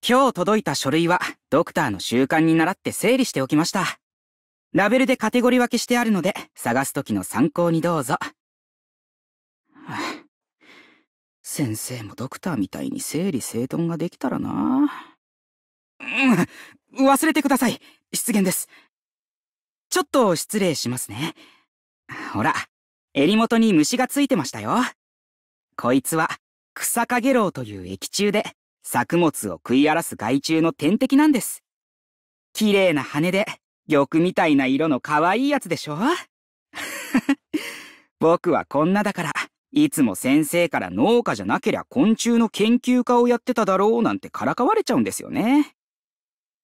今日届いた書類はドクターの習慣に倣って整理しておきました。ラベルでカテゴリー分けしてあるので、探す時の参考にどうぞ。先生もドクターみたいに整理整頓ができたらな。忘れてください。失言です。ちょっと失礼しますね。ほら、襟元に虫がついてましたよ。こいつは草かげろうという益虫で、作物を食い荒らす害虫の天敵なんです。綺麗な羽で、玉みたいな色の可愛いやつでしょ。僕はこんなだから、いつも先生から農家じゃなけりゃ昆虫の研究家をやってただろうなんてからかわれちゃうんですよね。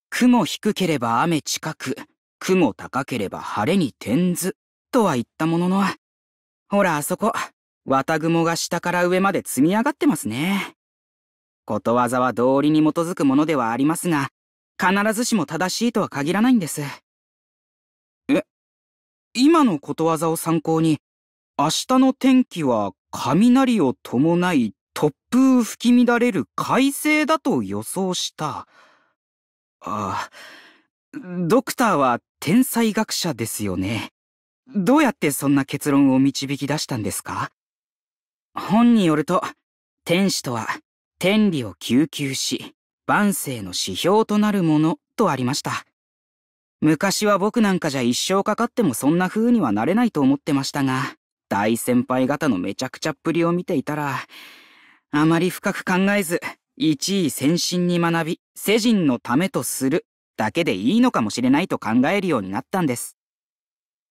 雲低ければ雨近く、雲高ければ晴れに転ず、とは言ったものの、ほらあそこ、綿雲が下から上まで積み上がってますね。ことわざは道理に基づくものではありますが、必ずしも正しいとは限らないんです。今のことわざを参考に、明日の天気は雷を伴い突風吹き乱れる快晴だと予想した。ドクターは天才学者ですよね。どうやってそんな結論を導き出したんですか？本によると、天使とは天理を究々し、万世の指標となるものとありました。昔は僕なんかじゃ一生かかってもそんな風にはなれないと思ってましたが、大先輩方のめちゃくちゃっぷりを見ていたら、あまり深く考えず、一意専心に学び、世人のためとするだけでいいのかもしれないと考えるようになったんです。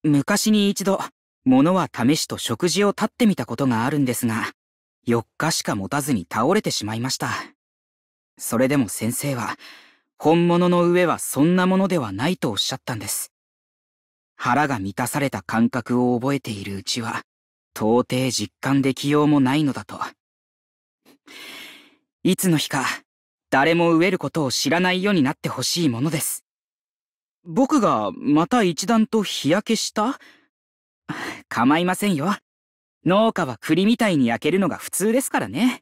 昔に一度、物は試しと食事を絶ってみたことがあるんですが、4日しか持たずに倒れてしまいました。それでも先生は、本物の上はそんなものではないとおっしゃったんです。腹が満たされた感覚を覚えているうちは、到底実感できようもないのだと。いつの日か、誰も飢えることを知らないようになってほしいものです。僕がまた一段と日焼けした？構いませんよ。農家は栗みたいに焼けるのが普通ですからね。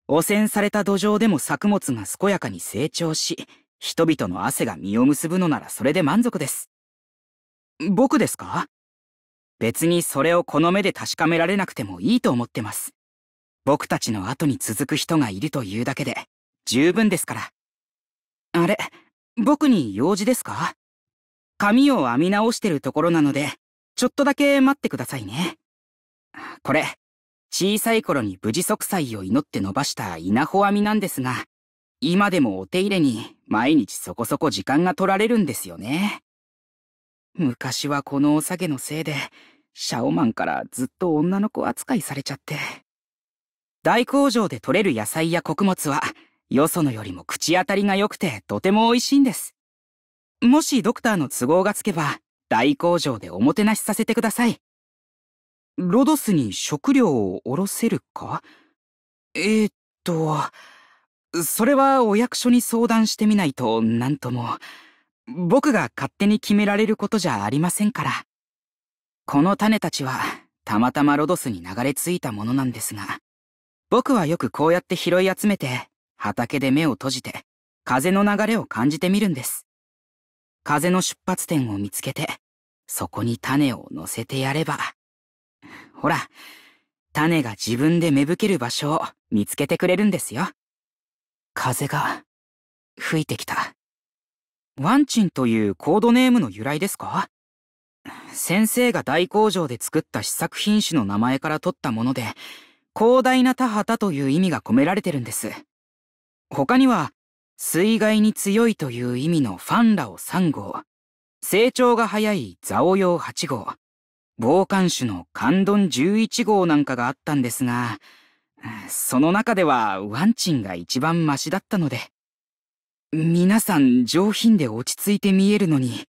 汚染された土壌でも作物が健やかに成長し、人々の汗が実を結ぶのならそれで満足です。僕ですか？別にそれをこの目で確かめられなくてもいいと思ってます。僕たちの後に続く人がいるというだけで十分ですから。あれ、僕に用事ですか？髪を編み直してるところなので、ちょっとだけ待ってくださいね。これ、小さい頃に無事息災を祈って伸ばした稲穂編みなんですが、今でもお手入れに毎日そこそこ時間が取られるんですよね。昔はこのお下げのせいで、シャオマンからずっと女の子扱いされちゃって。大工場で採れる野菜や穀物は、よそのよりも口当たりが良くてとても美味しいんです。もしドクターの都合がつけば、大工場でおもてなしさせてください。ロドスに食料をおろせるか？それはお役所に相談してみないとなんとも。僕が勝手に決められることじゃありませんから。この種たちはたまたまロドスに流れ着いたものなんですが、僕はよくこうやって拾い集めて、畑で目を閉じて、風の流れを感じてみるんです。風の出発点を見つけて、そこに種を乗せてやれば、ほら、種が自分で芽吹ける場所を見つけてくれるんですよ。風が吹いてきた。ワンチンというコードネームの由来ですか？先生が大工場で作った試作品種の名前から取ったもので、広大な田畑という意味が込められてるんです。他には、水害に強いという意味のファンラオ3号、成長が早いザオヨウ8号、傍観種のカンドン11号なんかがあったんですが、その中ではワンチンが一番マシだったので、皆さん上品で落ち着いて見えるのに、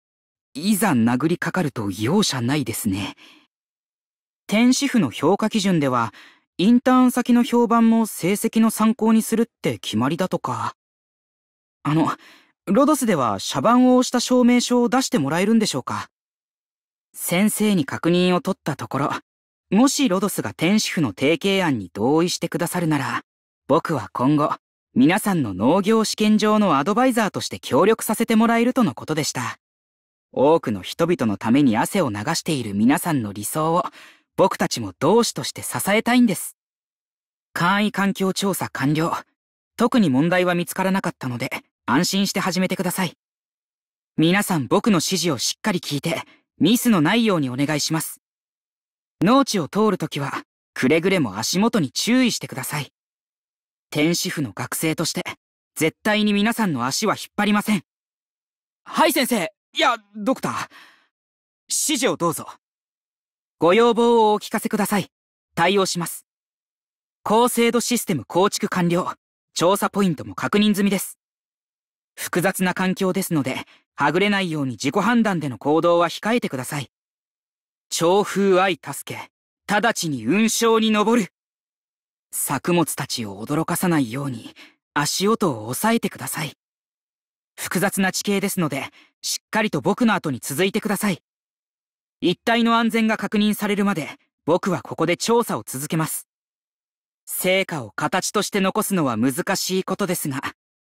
いざ殴りかかると容赦ないですね。天使府の評価基準では、インターン先の評判も成績の参考にするって決まりだとか。ロドスでは社番を押した証明書を出してもらえるんでしょうか？先生に確認を取ったところ、もしロドスが天使府の提携案に同意してくださるなら、僕は今後、皆さんの農業試験場のアドバイザーとして協力させてもらえるとのことでした。多くの人々のために汗を流している皆さんの理想を僕たちも同志として支えたいんです。簡易環境調査完了。特に問題は見つからなかったので安心して始めてください。皆さん僕の指示をしっかり聞いてミスのないようにお願いします。農地を通るときはくれぐれも足元に注意してください。天使府の学生として絶対に皆さんの足は引っ張りません。はい先生、いやドクター、指示をどうぞ。ご要望をお聞かせください。対応します。高精度システム構築完了。調査ポイントも確認済みです。複雑な環境ですので、はぐれないように自己判断での行動は控えてください。調風相助け、直ちに雲霄に登る。作物たちを驚かさないように、足音を抑えてください。複雑な地形ですので、しっかりと僕の後に続いてください。一帯の安全が確認されるまで、僕はここで調査を続けます。成果を形として残すのは難しいことですが、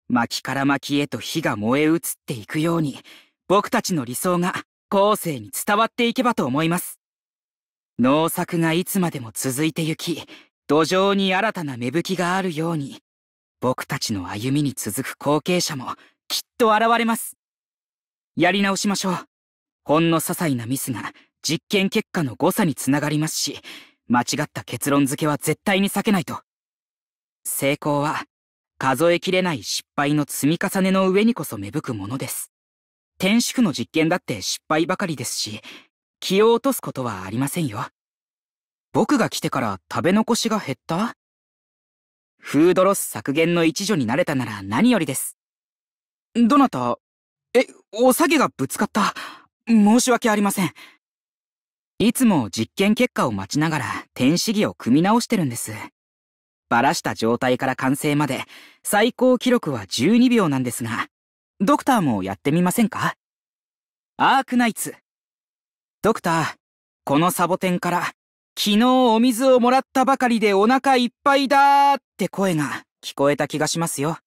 薪から薪へと火が燃え移っていくように、僕たちの理想が後世に伝わっていけばと思います。農作がいつまでも続いてゆき、土壌に新たな芽吹きがあるように、僕たちの歩みに続く後継者もきっと現れます。やり直しましょう。ほんの些細なミスが実験結果の誤差につながりますし、間違った結論付けは絶対に避けないと。成功は数えきれない失敗の積み重ねの上にこそ芽吹くものです。天使府の実験だって失敗ばかりですし、気を落とすことはありませんよ。僕が来てから食べ残しが減った？フードロス削減の一助になれたなら何よりです。どなた？お下げがぶつかった。申し訳ありません。いつも実験結果を待ちながら転試技を組み直してるんです。ばらした状態から完成まで最高記録は12秒なんですが、ドクターもやってみませんか？アークナイツ。ドクター、このサボテンから昨日お水をもらったばかりでお腹いっぱいだーって声が聞こえた気がしますよ。